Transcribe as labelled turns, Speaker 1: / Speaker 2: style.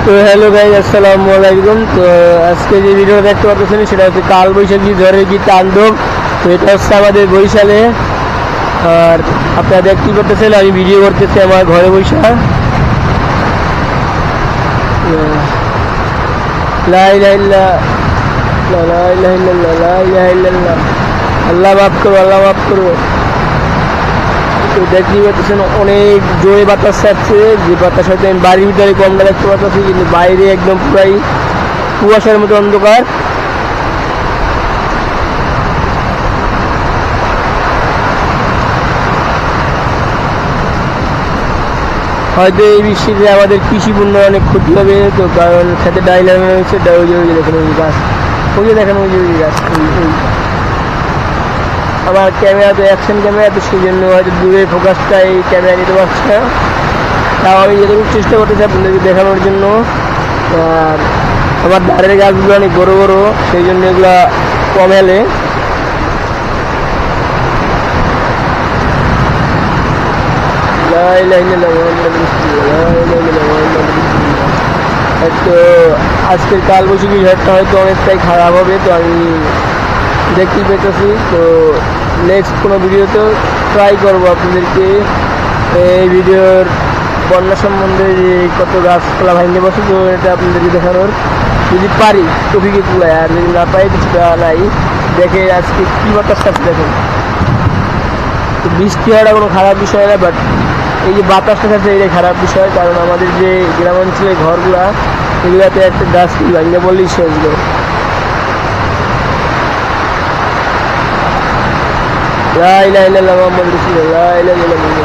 Speaker 1: তো hello guys, আসসালামু আলাইকুম। তো আজকে যে ভিডিও দেখতে পাচ্ছেন সেটা হচ্ছে কাল বৈশাখী ঝড়ের কি তাণ্ডব। তো এটা হচ্ছে আমাদের বরিশালে। আর আপনারা দেখতে করতেছেন আমি ভিডিও করতেছি আমার ঘরে বৈশা। আল্লাহ মাফ করো, আল্লাহ মাফ করো। তো দেখতেই পাচ্ছেন অনেক জোরে বাতাস ছাড়ছে, যে বাতাস হয়তো আমি বাড়ির ভিতরে কমটা দেখতে পাচ্ছি, কিন্তু বাইরে একদম পুরাই কুয়াশার মতো অন্ধকার। হয়তো এই বৃষ্টিতে আমাদের কৃষি পণ্য অনেক ক্ষতি হবে। তো কারণ খেতে ডাই লাগানো হয়েছে, ওই যে দেখেন ওই গাছ, ওই যে দেখেন ওই যে ওই গাছ। আমার ক্যামেরা তো অ্যাকশন ক্যামেরা, তো সেই জন্য হয়তো দূরের ফোকাসটা এই ক্যামেরা নিতে পারছে না। তাও আমি যতটুকু চেষ্টা করতেছি আপনাদেরকে দেখানোর জন্য। আর আমার ধারের গাছগুলো অনেক বড় বড়, সেই জন্য এগুলা কম এলে। তো আজকের কালবৈশাখী ঝড়টা হয়তো অনেকটাই খারাপ হবে, তো আমি দেখতেই পেতেছি। তো নেক্সট কোনো ভিডিওতেও ট্রাই করবো আপনাদেরকে এই ভিডিওর বন্যা সম্বন্ধে যে কত গাছপালা ভাঙতে বসে, তো এটা আপনাদেরকে দেখানোর যদি পারি টপিকে তুলায়। আর যদি না পাই কিছুটা নাই, দেখে আজকে কী বাতাস কাছে দেখুন। তো বৃষ্টি হওয়াটা কোনো খারাপ বিষয় না, বাট এই যে বাতাসটা কাছে এটাই খারাপ বিষয়। কারণ আমাদের যে গ্রামাঞ্চলের ঘরগুলা, এগুলাতে একটা গাছ ভাঙতে বললেই শেষ যায়। لا إله إلا الله محمد رسول الله لا إله إلا الله।